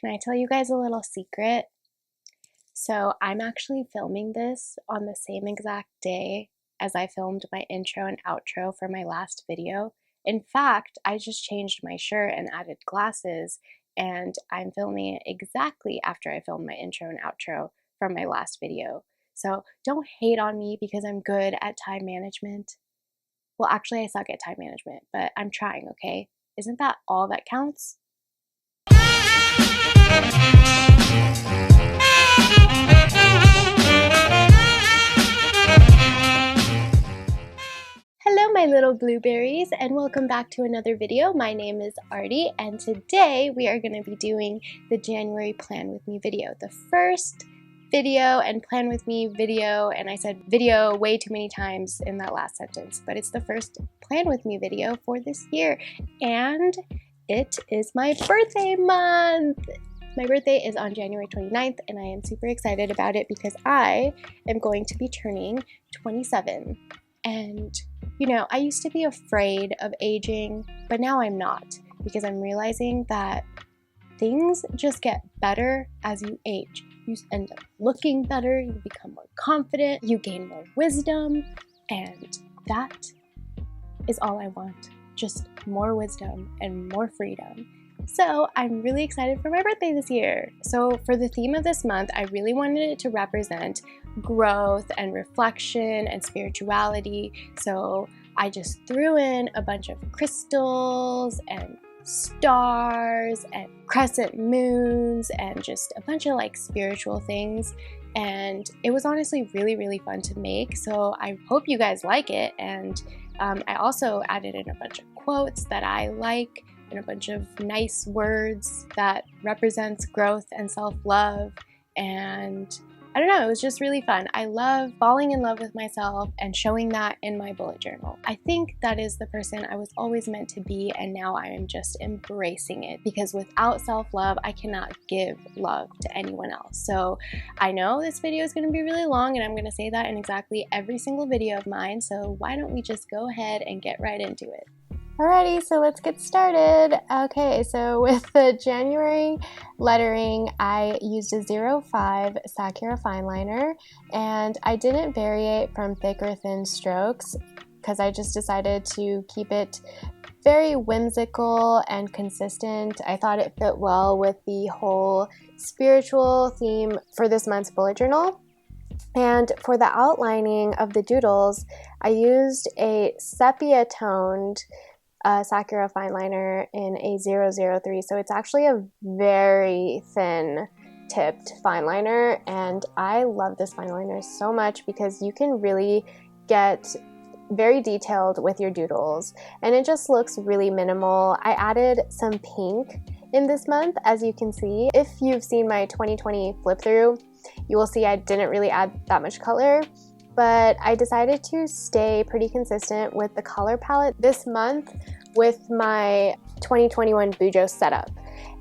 Can I tell you guys a little secret? So I'm actually filming this on the same exact day as I filmed my intro and outro for my last video. In fact, I just changed my shirt and added glasses, and I'm filming it exactly after I filmed my intro and outro from my last video. So don't hate on me because I'm good at time management. Well, actually, I suck at time management, but I'm trying, okay? Isn't that all that counts? Hello my little blueberries and welcome back to another video. My name is Artie and today we are going to be doing the January Plan With Me video. The first video and Plan With Me video, and I said video way too many times in that last sentence, but it's the first Plan With Me video for this year and it is my birthday month. My birthday is on January 29th and I am super excited about it because I am going to be turning 27. And you know, I used to be afraid of aging, but now I'm not because I'm realizing that things just get better as you age. You end up looking better, you become more confident, you gain more wisdom, and that is all I want. Just more wisdom and more freedom. So I'm really excited for my birthday this year. So for the theme of this month, I really wanted it to represent growth and reflection and spirituality. So I just threw in a bunch of crystals and stars and crescent moons and just a bunch of like spiritual things. And it was honestly really fun to make. So I hope you guys like it. And I also added in a bunch of quotes that I like and a bunch of nice words that represents growth and self-love, and I don't know, it was just really fun. I love falling in love with myself and showing that in my bullet journal. I think that is the person I was always meant to be, and now I am just embracing it because without self-love, I cannot give love to anyone else. So I know this video is going to be really long and I'm going to say that in exactly every single video of mine, so why don't we just go ahead and get right into it. Alrighty, so let's get started. Okay, so with the January lettering, I used a 05 Sakura fine liner, and I didn't variate from thick or thin strokes because I just decided to keep it very whimsical and consistent. I thought it fit well with the whole spiritual theme for this month's bullet journal. And for the outlining of the doodles, I used a sepia-toned Sakura fine liner in a 003, so it's actually a very thin tipped fine liner, and I love this fine liner so much because you can really get very detailed with your doodles and it just looks really minimal. I added some pink in this month, as you can see. If you've seen my 2020 flip through, you will see I didn't really add that much color, but I decided to stay pretty consistent with the color palette this month with my 2021 bujo setup.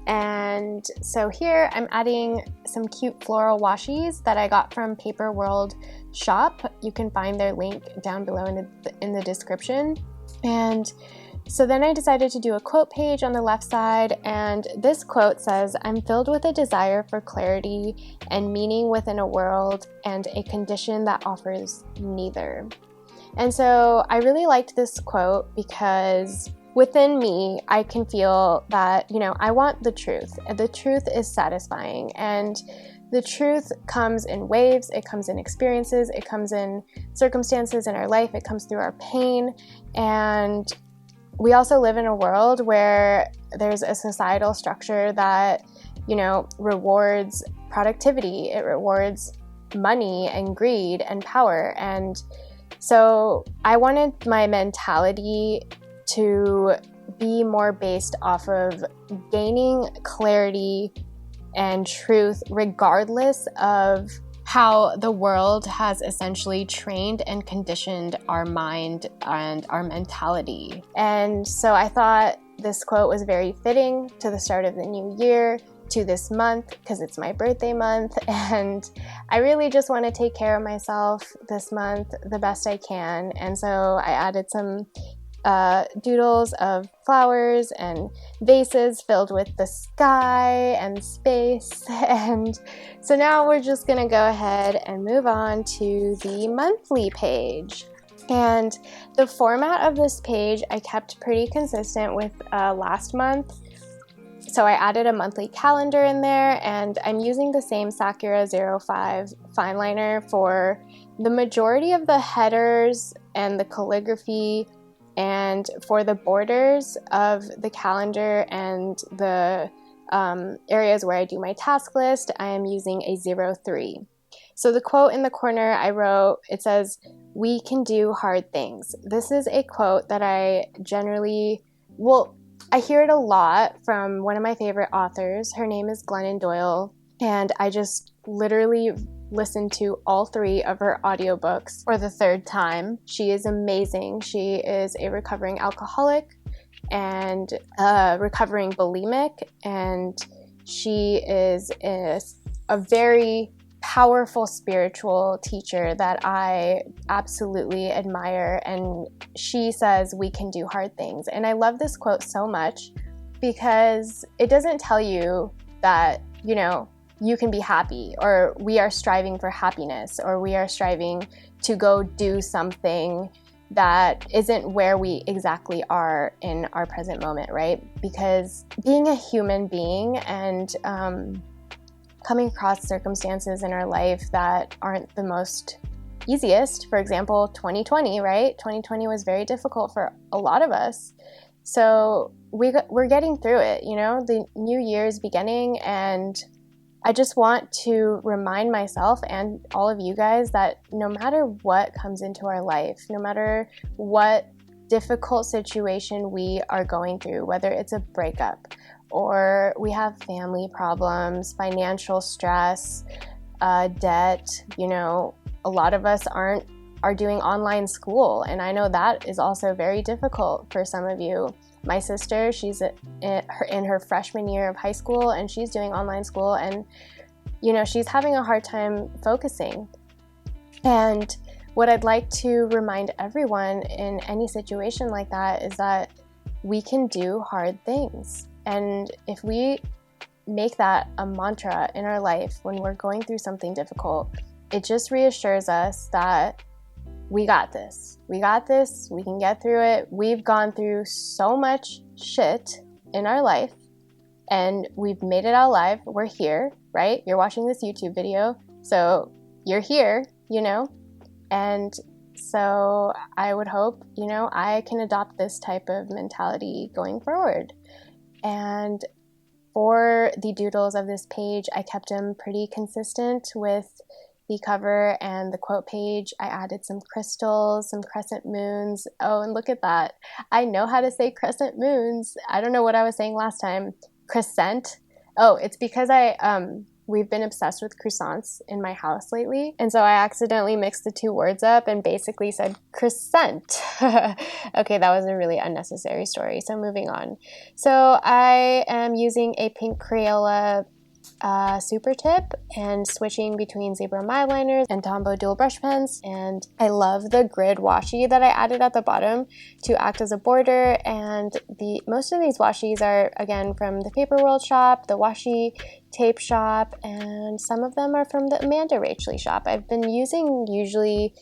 And so here I'm adding some cute floral washies that I got from Paper World shop. You can find their link down below in the description. And so then I decided to do a quote page on the left side, and this quote says, "I'm filled with a desire for clarity and meaning within a world and a condition that offers neither." And so I really liked this quote because within me, I can feel that, you know, I want the truth. The truth is satisfying, and the truth comes in waves, it comes in experiences, it comes in circumstances in our life, it comes through our pain, and we also live in a world where there's a societal structure that, you know, rewards productivity, it rewards money and greed and power. And so I wanted my mentality to be more based off of gaining clarity and truth regardless of how the world has essentially trained and conditioned our mind and our mentality. And so I thought this quote was very fitting to the start of the new year, to this month, because it's my birthday month, and I really just want to take care of myself this month the best I can. And so I added some doodles of flowers and vases filled with the sky and space. And so now we're just gonna go ahead and move on to the monthly page. And the format of this page I kept pretty consistent with last month. So I added a monthly calendar in there, and I'm using the same Sakura 05 fine liner for the majority of the headers and the calligraphy, and for the borders of the calendar and the areas where I do my task list, I am using a 03. So the quote in the corner I wrote, it says, "We can do hard things." This is a quote that I generally, I hear it a lot from one of my favorite authors. Her name is Glennon Doyle, and I just literally listened to all 3 of her audiobooks for the 3rd time. She is amazing. She is a recovering alcoholic and recovering bulimic, and she is a very powerful spiritual teacher that I absolutely admire. And she says we can do hard things. And I love this quote so much because it doesn't tell you that, you know, you can be happy, or we are striving for happiness, or we are striving to go do something that isn't where we exactly are in our present moment, right? Because being a human being and coming across circumstances in our life that aren't the most easiest, for example, 2020, right? 2020 was very difficult for a lot of us. So we're getting through it, you know, the new year is beginning, and I just want to remind myself and all of you guys that no matter what comes into our life, no matter what difficult situation we are going through, whether it's a breakup or we have family problems, financial stress, debt, you know, a lot of us are doing online school, and I know that is also very difficult for some of you. My sister, she's in her freshman year of high school, and she's doing online school, and you know, she's having a hard time focusing. And what I'd like to remind everyone in any situation like that is that we can do hard things. And if we make that a mantra in our life when we're going through something difficult, it just reassures us that we got this. We got this. We can get through it. We've gone through so much shit in our life, and we've made it out alive. We're here, right? You're watching this YouTube video, so you're here, you know? And so I would hope, you know, I can adopt this type of mentality going forward. And for the doodles of this page, I kept them pretty consistent with the cover and the quote page. I added some crystals, some crescent moons. Oh, and look at that. I know how to say crescent moons. I don't know what I was saying last time. Crescent. Oh, it's because we've been obsessed with croissants in my house lately. And so I accidentally mixed the 2 words up and basically said crescent. Okay, that was a really unnecessary story. So moving on. So I am using a pink Crayola super tip and switching between zebra mireliners and Tombow dual brush pens, and I love the grid washi that I added at the bottom to act as a border. And most of these washis are again from the Paper World shop, the Washi Tape shop, and some of them are from the Amanda Rachley shop. I've been using usually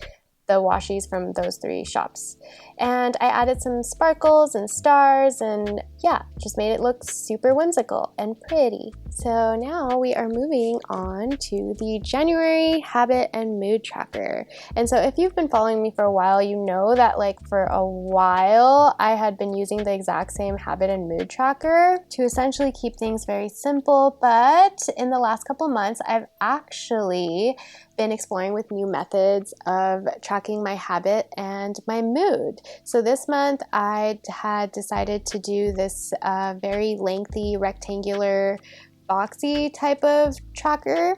the washis from those 3 shops. And I added some sparkles and stars, and yeah, just made it look super whimsical and pretty. So now we are moving on to the January habit and mood tracker. And so if you've been following me for a while, you know that like for a while I had been using the exact same habit and mood tracker to essentially keep things very simple. But in the last couple months, I've actually been exploring with new methods of tracking my habit and my mood. So this month I had decided to do this very lengthy rectangular boxy type of tracker.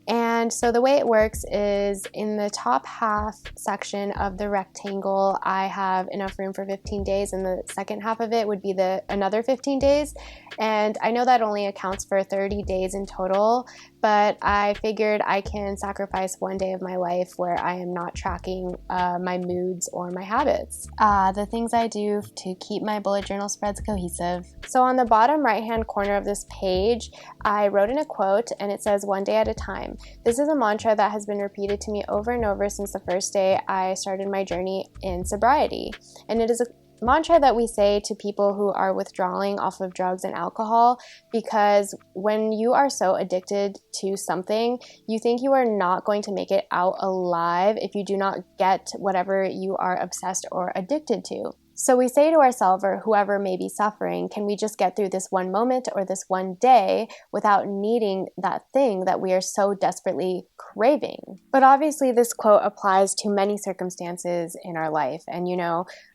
And so the way it works is in the top half section of the rectangle, I have enough room for 15 days, and the second half of it would be another 15 days. And I know that only accounts for 30 days in total, but I figured I can sacrifice one day of my life where I am not tracking my moods or my habits. The things I do to keep my bullet journal spreads cohesive. So on the bottom right-hand corner of this page, I wrote in a quote, and it says, "One day at a time." This is a mantra that has been repeated to me over and over since the first day I started my journey in sobriety. And it is a mantra that we say to people who are withdrawing off of drugs and alcohol, because when you are so addicted to something, you think you are not going to make it out alive if you do not get whatever you are obsessed or addicted to. So we say to ourselves, or whoever may be suffering, can we just get through this one moment or this one day without needing that thing that we are so desperately craving? But obviously this quote applies to many circumstances in our life. And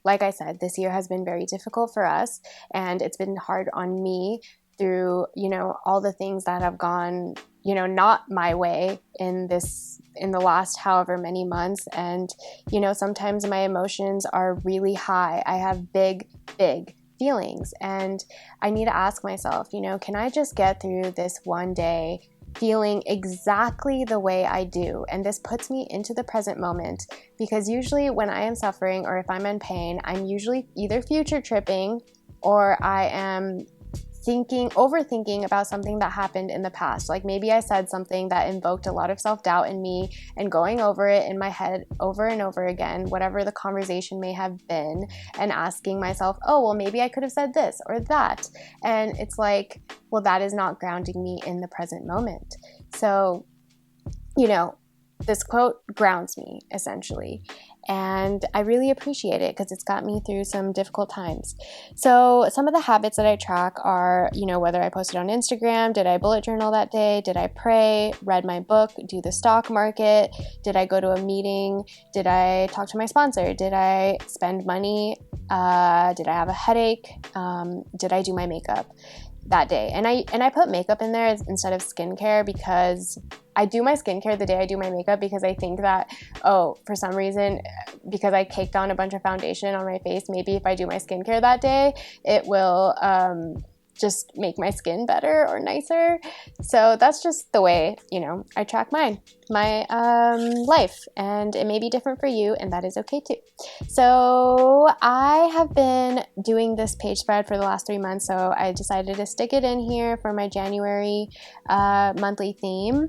like I said, this year has been very difficult for us, and it's been hard on me through, all the things that have gone, not my way in the last however many months. And, sometimes my emotions are really high. I have big feelings, and I need to ask myself, can I just get through this one day feeling exactly the way I do? And this puts me into the present moment, because usually when I am suffering or if I'm in pain, I'm usually either future tripping or I am overthinking about something that happened in the past. Like maybe I said something that invoked a lot of self-doubt in me, and going over it in my head over and over again, whatever the conversation may have been, and asking myself, oh, well, maybe I could have said this or that. And it's like, well, that is not grounding me in the present moment. So, this quote grounds me essentially. And I really appreciate it because it's got me through some difficult times. So some of the habits that I track are, whether I posted on Instagram, did I bullet journal that day, did I pray, read my book, do the stock market, did I go to a meeting, did I talk to my sponsor, did I spend money, did I have a headache, did I do my makeup that day. And I put makeup in there instead of skincare, because I do my skincare the day I do my makeup, because I think that, for some reason, because I caked on a bunch of foundation on my face, maybe if I do my skincare that day, it will just make my skin better or nicer. So that's just the way, I track my life, and it may be different for you, and that is okay too. So I have been doing this page spread for the last 3 months, so I decided to stick it in here for my January monthly theme,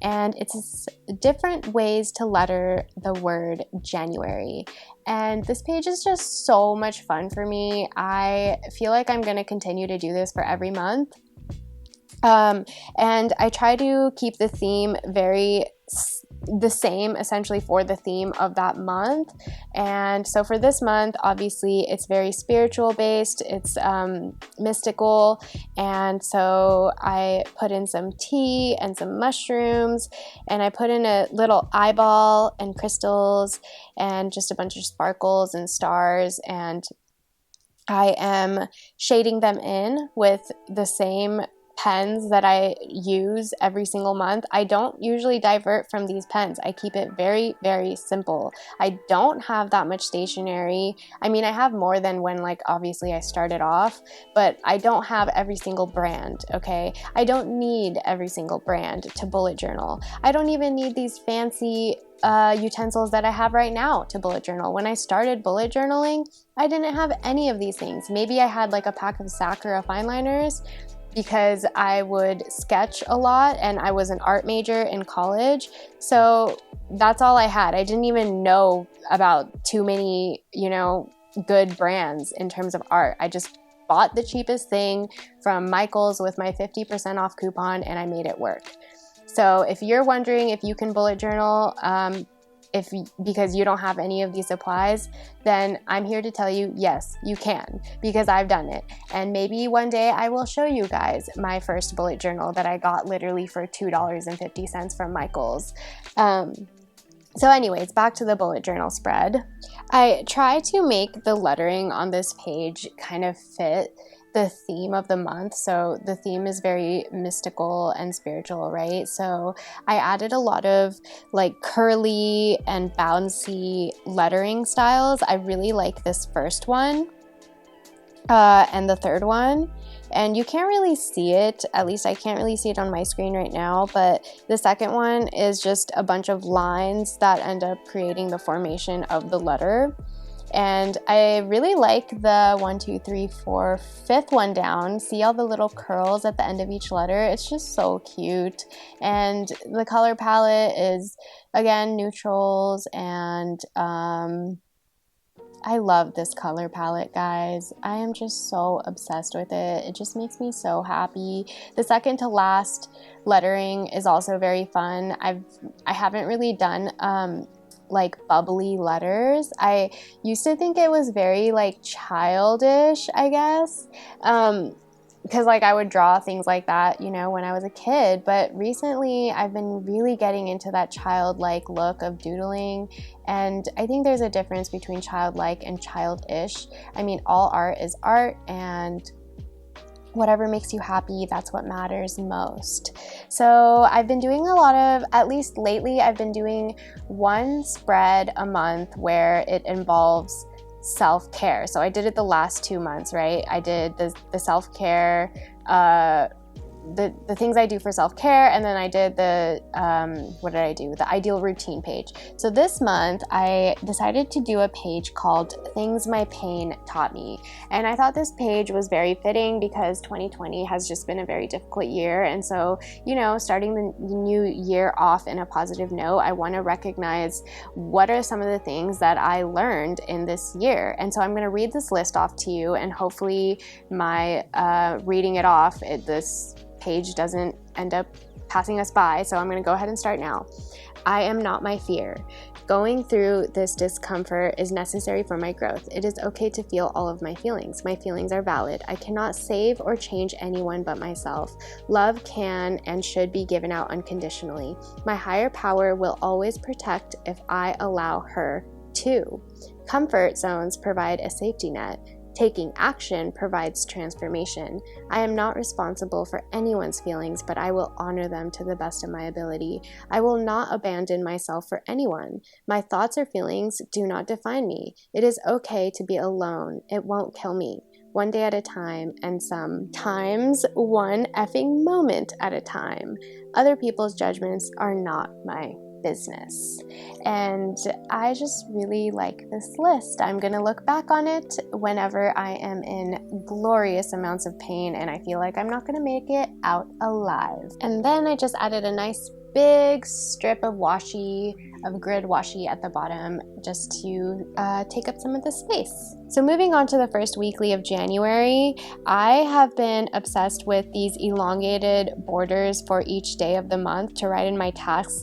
and it's different ways to letter the word January. And this page is just so much fun for me. I feel like I'm going to continue to do this for every month. And I try to keep the theme the same essentially for the theme of that month. And so for this month, obviously it's very spiritual based, it's mystical, and so I put in some tea and some mushrooms, and I put in a little eyeball and crystals and just a bunch of sparkles and stars, and I am shading them in with the same pens that I use every single month. I don't usually divert from these pens. I keep it very, very simple. I don't have that much stationery. I mean, I have more than when, obviously I started off, but I don't have every single brand, okay? I don't need every single brand to bullet journal. I don't even need these fancy utensils that I have right now to bullet journal. When I started bullet journaling, I didn't have any of these things. Maybe I had a pack of Sakura fine liners, because I would sketch a lot and I was an art major in college. So that's all I had. I didn't even know about too many, good brands in terms of art. I just bought the cheapest thing from Michael's with my 50% off coupon, and I made it work. So if you're wondering if you can bullet journal, because you don't have any of these supplies, then I'm here to tell you, yes, you can, because I've done it. And maybe one day I will show you guys my first bullet journal that I got literally for $2.50 from Michael's. So anyways, back to the bullet journal spread. I try to make the lettering on this page kind of fit the theme of the month. So the theme is very mystical and spiritual, right? So I added a lot of curly and bouncy lettering styles. I really like this first one and the third one. and you can't really see it, at least I can't really see it on my screen right now, but the second one is just a bunch of lines that end up creating the formation of the letter. And I really like the 1, 2, 3, 4, fifth one down. See all the little curls at the end of each letter? It's just so cute. And the color palette is, again, neutrals, and I love this color palette, guys. I am just so obsessed with it. It just makes me so happy. The second to last lettering is also very fun. I haven't really done like bubbly letters. I used to think it was very like childish, I guess, because like I would draw things like that, you know, when I was a kid, but recently I've been really getting into that childlike look of doodling, and I think there's a difference between childlike and childish. I mean, all art is art, and whatever makes you happy, that's what matters most. So I've been doing a lot of, at least lately, I've been doing one spread a month where it involves self-care. So I did it the last 2 months, right? I did the self-care, the things I do for self-care, and then I did the, what did I do? The ideal routine page. So this month, I decided to do a page called Things My Pain Taught Me. And I thought this page was very fitting because 2020 has just been a very difficult year. And so, you know, starting the new year off in a positive note, I want to recognize what are some of the things that I learned in this year. And so I'm going to read this list off to you, and hopefully my reading it off, this page doesn't end up passing us by. So I'm going to go ahead and start now. I am not my fear. Going through this discomfort is necessary for my growth. It is okay to feel all of my feelings. My feelings are valid. I cannot save or change anyone but myself. Love can and should be given out unconditionally. My higher power will always protect if I allow her to. Comfort zones provide a safety net. Taking action provides transformation. I am not responsible for anyone's feelings, but I will honor them to the best of my ability. I will not abandon myself for anyone. My thoughts or feelings do not define me. It is okay to be alone. It won't kill me. One day at a time, and sometimes one effing moment at a time. Other people's judgments are not my business. And I just really like this list. I'm gonna look back on it whenever I am in glorious amounts of pain and I feel like I'm not gonna make it out alive. And then I just added a nice big strip of washi, of grid washi at the bottom, just to take up some of the space. So moving on to the first weekly of January, I have been obsessed with these elongated borders for each day of the month to write in my tasks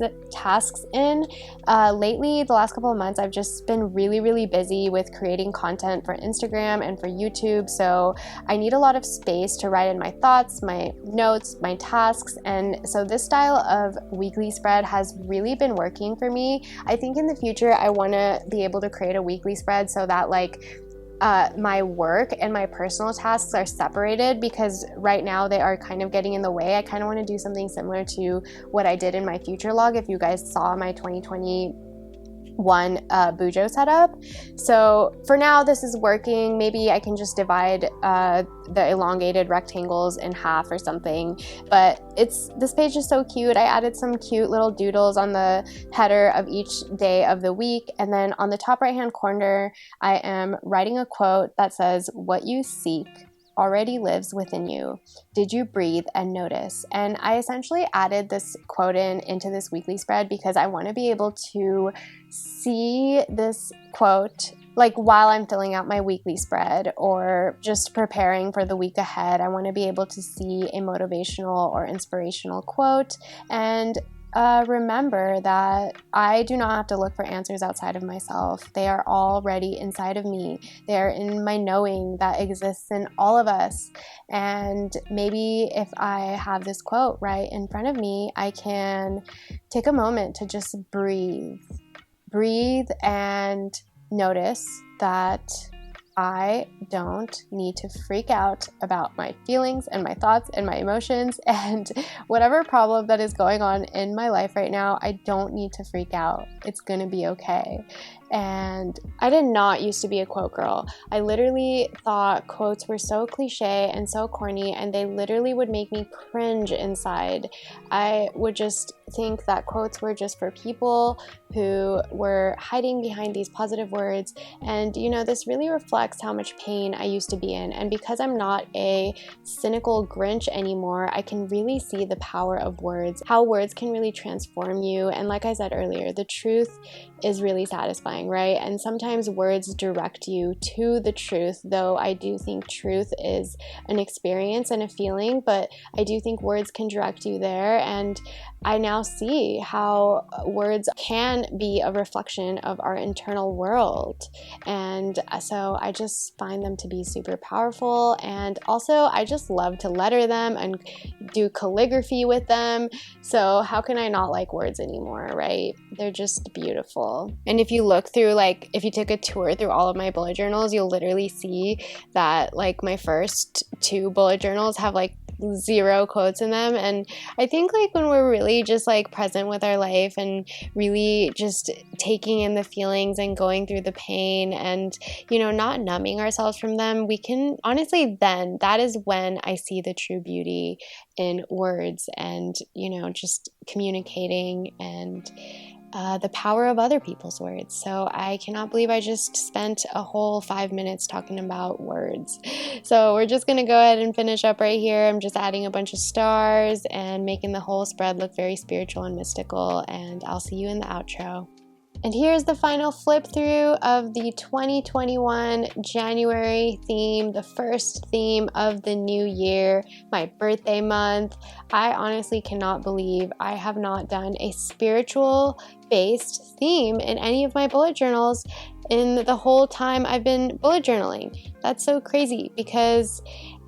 in. Lately, the last couple of months, I've just been really busy with creating content for Instagram and for YouTube, so I need a lot of space to write in my thoughts, my notes, my tasks, and so this style of weekly spread has really been working for me. I think in the future, I want to be able to create a weekly spread so that my work and my personal tasks are separated, because right now they are kind of getting in the way. I kind of want to do something similar to what I did in my future log, if you guys saw my 2021 bujo setup. So for now, this is working. Maybe I can just divide the elongated rectangles in half or something, but this page is so cute. I added some cute little doodles on the header of each day of the week, and then on the top right hand corner I am writing a quote that says, "What you seek already lives within you. Did you breathe and notice?" And I essentially added this quote into this weekly spread because I want to be able to see this quote like while I'm filling out my weekly spread or just preparing for the week ahead. I want to be able to see a motivational or inspirational quote and remember that I do not have to look for answers outside of myself. They are already inside of me. They are in my knowing that exists in all of us. And maybe if I have this quote right in front of me, I can take a moment to just breathe and notice that I don't need to freak out about my feelings and my thoughts and my emotions and whatever problem that is going on in my life right now. I don't need to freak out. It's gonna be okay. And I did not used to be a quote girl. I literally thought quotes were so cliche and so corny, and they literally would make me cringe inside. I would just think that quotes were just for people who were hiding behind these positive words. And you know, this really reflects how much pain I used to be in. And because I'm not a cynical Grinch anymore, I can really see the power of words, how words can really transform you. And like I said earlier, the truth is really satisfying, right? And sometimes words direct you to the truth, though I do think truth is an experience and a feeling, but I do think words can direct you there. And I now see how words can be a reflection of our internal world. And so I just find them to be super powerful. And also I just love to letter them and do calligraphy with them. So how can I not like words anymore, right? They're just beautiful. And if you look through, like, if you took a tour through all of my bullet journals, you'll literally see that like my first 2 bullet journals have like 0 quotes in them. And I think like when we're really just like present with our life and really just taking in the feelings and going through the pain and, you know, not numbing ourselves from them, we can honestly, then that is when I see the true beauty in words and, you know, just communicating and the power of other people's words. So I cannot believe I just spent a whole 5 minutes talking about words. So we're just gonna go ahead and finish up right here. I'm just adding a bunch of stars and making the whole spread look very spiritual and mystical, and I'll see you in the outro. And here's the final flip through of the 2021 January theme, the first theme of the new year, my birthday month. I honestly cannot believe I have not done a spiritual based theme in any of my bullet journals in the whole time I've been bullet journaling. That's so crazy because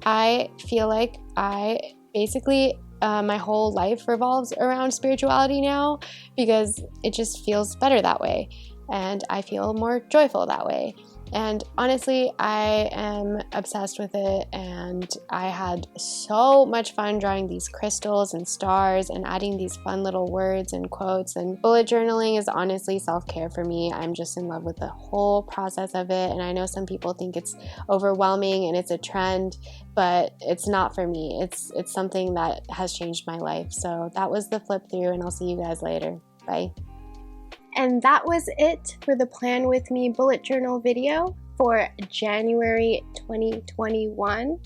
I feel like I basically my whole life revolves around spirituality now because it just feels better that way and I feel more joyful that way. And honestly, I am obsessed with it, and I had so much fun drawing these crystals and stars and adding these fun little words and quotes. And bullet journaling is honestly self-care for me. I'm just in love with the whole process of it, and I know some people think it's overwhelming and it's a trend, but it's not for me. It's something that has changed my life. So that was the flip through, and I'll see you guys later. Bye. And that was it for the Plan With Me bullet journal video for January 2021.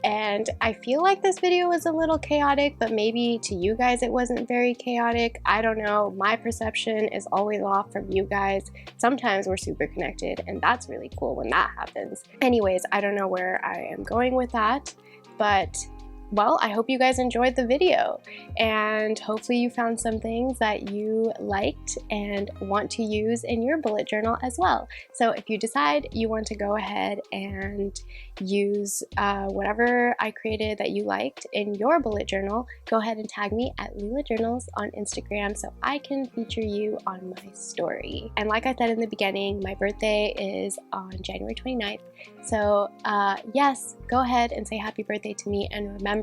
And I feel like this video was a little chaotic, but maybe to you guys it wasn't very chaotic. I don't know. My perception is always off from you guys. Sometimes we're super connected, and that's really cool when that happens. Anyways, I don't know where I am going with that, but well, I hope you guys enjoyed the video, and hopefully you found some things that you liked and want to use in your bullet journal as well. So if you decide you want to go ahead and use whatever I created that you liked in your bullet journal, go ahead and tag me at Lila Journals on Instagram so I can feature you on my story. And like I said in the beginning, my birthday is on January 29th. So yes, go ahead and say happy birthday to me, and remember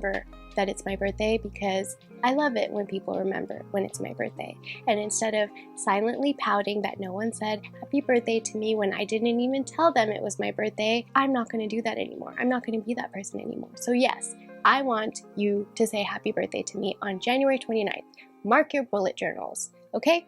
that it's my birthday because I love it when people remember when it's my birthday. And instead of silently pouting that no one said happy birthday to me when I didn't even tell them it was my birthday, I'm not going to do that anymore. I'm not going to be that person anymore. So yes, I want you to say happy birthday to me on January 29th. Mark your bullet journals, okay?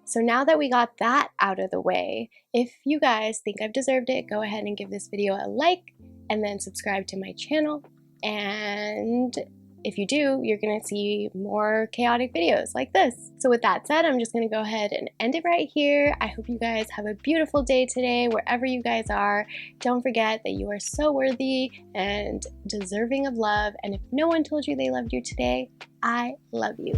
So now that we got that out of the way, if you guys think I've deserved it, go ahead and give this video a like and then subscribe to my channel. And if you do, you're going to see more chaotic videos like this. So with that said, I'm just going to go ahead and end it right here. I hope you guys have a beautiful day today, wherever you guys are. Don't forget that you are so worthy and deserving of love. And if no one told you they loved you today, I love you.